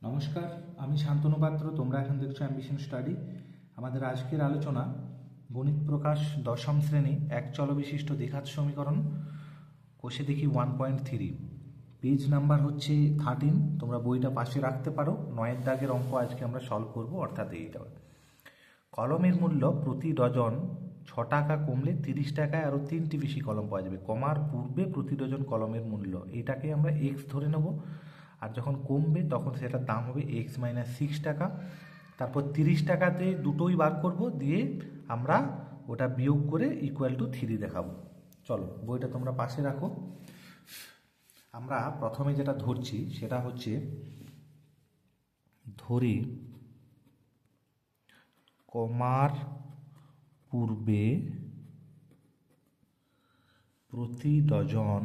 নমস্কার, আমি শান্তনু পাত্র। তোমরা এখন দেখছো অ্যাম্বিশন স্টাডি। আমাদের আজকের আলোচনা গণিত প্রকাশ দশম শ্রেণী এক চল বিশিষ্ট দ্বিঘাত সমীকরণ কোষে দেখি 1.3। পেজ নাম্বার হচ্ছে 13। তোমরা বইটা পাশে রাখতে পারো। 9 দাগের অঙ্ক আজকে আমরা সলভ করব, অর্থাৎ এইটা। কলমের মূল্য প্রতি ডজন 6 টাকা কমলে 30 টাকায় আরও 3টি বেশি কলম পাওয়া যাবে। কমার পূর্বে প্রতি ডজন কলমের মূল্য, এটাকে আমরা এক্স ধরে নেব। আর যখন কমবে তখন সেটার দাম হবে এক্স মাইনাস 6 টাকা। তারপর 30 টাকাতে দুটোই বার করব, দিয়ে আমরা ওটা বিয়োগ করে ইকুয়াল টু 3 দেখাবো। চলো বইটা তোমরা পাশে রাখো। আমরা প্রথমে যেটা ধরছি সেটা হচ্ছে, ধরি কমার পূর্বে প্রতি ডজন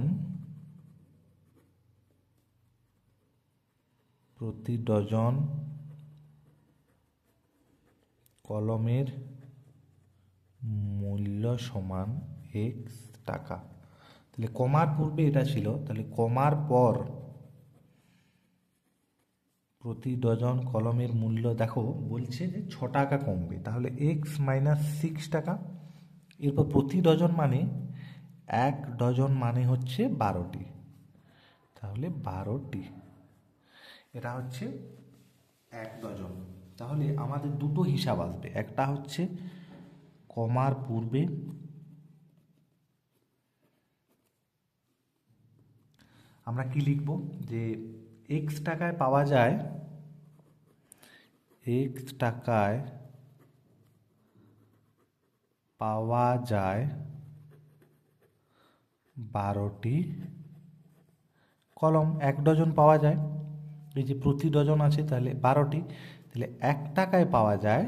কলমের মূল্য সমান এক্স টাকা। তাহলে কমার পূর্বে এটা ছিল, তাহলে কমার পর প্রতি ডজন কলমের মূল্য দেখো বলছে যে 6 টাকা কমবে, তাহলে এক্স মাইনাস 6 টাকা। এরপর প্রতি ডজন মানে 1 ডজন মানে হচ্ছে 12টি, তাহলে 12টি, এটা হচ্ছে 1 ডজন। তাহলে আমাদের দুটো হিসাব আসবে, একটা হচ্ছে কমার পূর্বে আমরা কি লিখব, যে এক্স টাকায় পাওয়া যায় 12টি কলম। 1 ডজন পাওয়া যায়, এই যে প্রতি ডজন আছে তাহলে 12টি, তাহলে 1 টাকায় পাওয়া যায়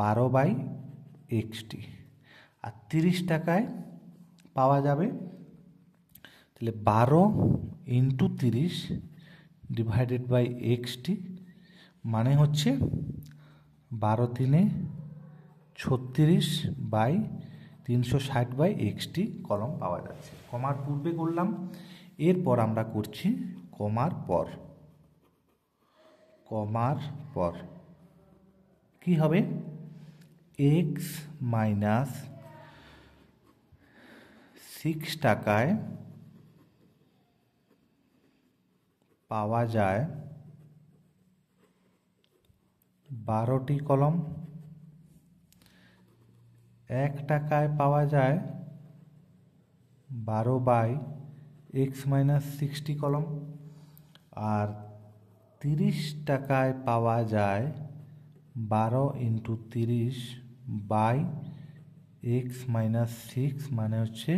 12/xটি। আর 30 টাকায় পাওয়া যাবে, তাহলে 12 × 30 ডিভাইডেড বাই এক্সটি, মানে হচ্ছে 12×3=36/360/xটি কলম পাওয়া যাচ্ছে। কমার পূর্বে করলাম, এরপর আমরা করছি কমার পর কি হবে, এক্স মাইনাস 6 টাকায় পাওয়া যায় 12টি কলম। 1 টাকায় পাওয়া যায় 12/x-60 কলম। আর 30 টাকায় পাওয়া যায় 12×30/x-6, মানে হচ্ছে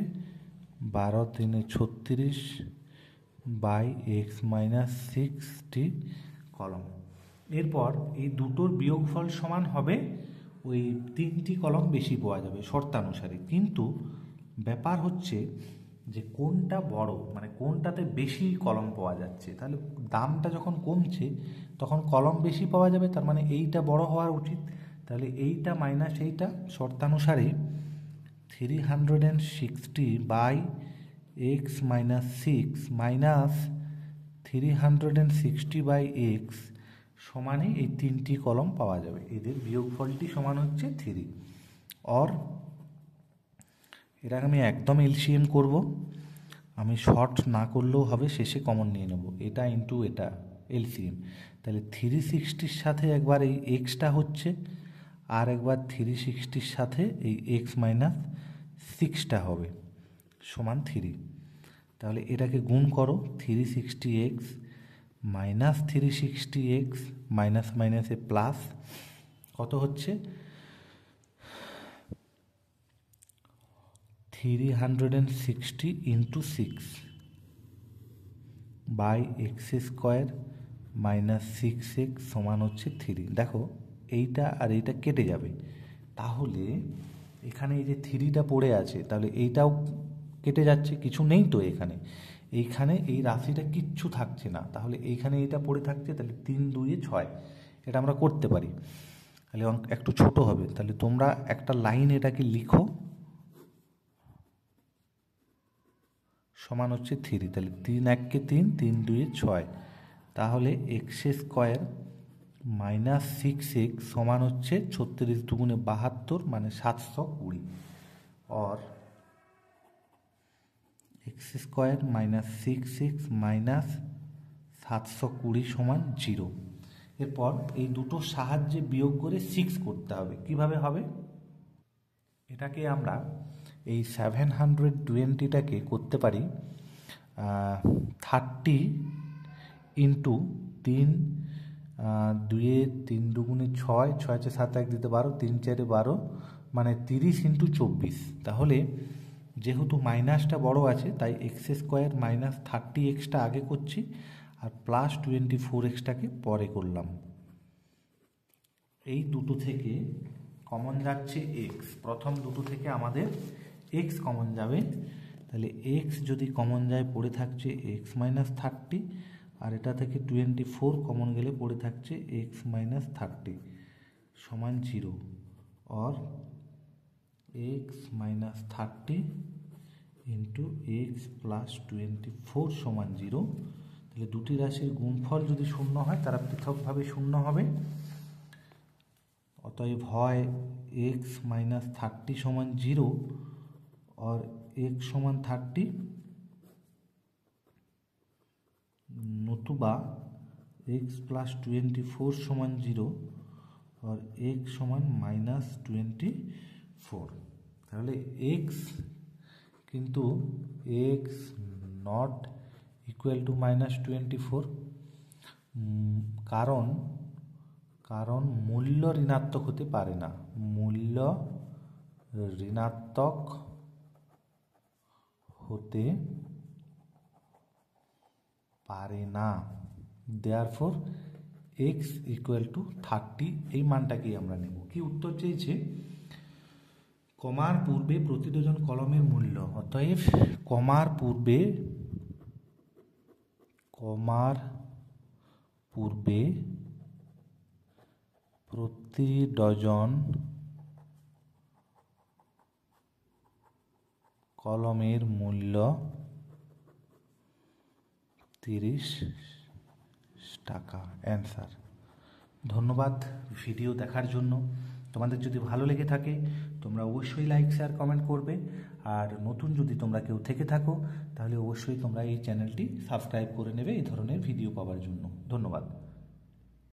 12×3=36/x-6টি কলম। এরপর এই দুটোর বিয়োগফল সমান হবে ওই 3টি কলম বেশি পাওয়া যাবে শর্তানুসারে। কিন্তু ব্যাপার হচ্ছে যে কোনটা বড়, মানে কোনটাতে বেশি কলম পাওয়া যাচ্ছে। তাহলে দামটা যখন কমছে তখন কলম বেশি পাওয়া যাবে, তার মানে এইটা বড় হওয়া উচিত। তাহলে এইটা মাইনাস এইটা, শর্তানুসারে 360/x-6 মাইনাস 360/x সমানে এই 3টি কলম পাওয়া যাবে। এদের বিয়োগফলটি সমান হচ্ছে 3। অর এটাকে আমি একদম এলসিএম করব, আমি শর্ট না করলেও হবে, শেষে কমন নিয়ে নেব। এটা ইন্টু এটা এলসিএম, তাহলে 360-র সাথে একবার এই এক্সটা হচ্ছে, আর একবার 360-র সাথে এই x-6টা হবে সমান 3। তাহলে এটাকে গুণ করো, 360x মাইনাস 360x মাইনাস মাইনাসে প্লাস, কত হচ্ছে 360 × 6/x² মাইনাস 6x সমান হচ্ছে 3। দেখো এইটা আর এইটা কেটে যাবে, তাহলে এখানে এই যে 3টা পড়ে আছে, তাহলে এইটাও কেটে যাচ্ছে, কিছু নেই তো এখানে। এইখানে এই রাশিটা কিচ্ছু থাকছে না, তাহলে এইখানে এইটা পড়ে থাকছে, তাহলে 3×2=6। এটা আমরা করতে পারি, তাহলে একটু ছোট হবে। তাহলে তোমরা একটা লাইন এটাকে লিখো, সমান হচ্ছে 3। তাহলে 3×1=3, 3×2=6, তাহলে এক্স স্কোয়ার মাইনাস 6x সমান হচ্ছে 36 দুগুণে 72 মানে 720 और x square minus 6x minus 720 সমান 0। এরপর এই দুটো সাহায্যে বিয়োগ করে 6 করতে হবে। কিভাবে হবে? এটাকে আমরা এই 720টাকে করতে পারি 30 ইন্টু 3 দুয়ে 3 দুগুণে 6, 6 × 7 1 দিতে 12, 3 4 12 মানে 30 ইন্টু 24। তাহলে যেহেতু মাইনাসটা বড় আছে তাই এক্স স্কোয়ার মাইনাস 30xটা আগে করছি আর প্লাস 24xটাকে পরে করলাম। এই দুটো থেকে কমন যাচ্ছে এক্স, প্রথম দুটো থেকে আমাদের এক্স কমন যাবে, তাহলে এক্স যদি কমন যায় পড়ে থাকছে এক্স মাইনাস 30 আর এটা থেকে 24 কমন গেলে পড়ে থাকছে এক্স মাইনাস 30 সমান 0 और x minus 30 into x plus 24 সমান 0। তাহলে দুটি রাশির গুণফল যদি শূন্য হয় তারা পৃথকভাবে শূন্য হবে, অতএব হয় এক্স মাইনাস 30 সমান 0 और एक्स समान 30 नतुबा एक्स प्लस 24 समान 0 और एक्स समान माइनस 24। তাহলে एक्स किन्तु x not equal to minus 24 कारण कारण मूल्य ऋणात्मक होते पारे ना, मूल्य ऋणात्मक होते पारे ना, देयरफॉर एक्स इक्वल टू 30 এই মানটাকেই আমরা নেব। কি উত্তর চেয়েছে? কমার পূর্বে প্রতিটি জন কলমের মূল্য, অতএব কমার পূর্বে প্রতি ডজন কলমের মূল্য 30 টাকা। অ্যান্সার। ধন্যবাদ ভিডিও দেখার জন্য। তোমাদের যদি ভালো লেগে থাকে তোমরা অবশ্যই লাইক শেয়ার কমেন্ট করবে, আর নতুন যদি তোমরা কেউ থেকে থাকো তাহলে অবশ্যই তোমরা এই চ্যানেলটি সাবস্ক্রাইব করে নেবে এই ধরনের ভিডিও পাওয়ার জন্য। ধন্যবাদ।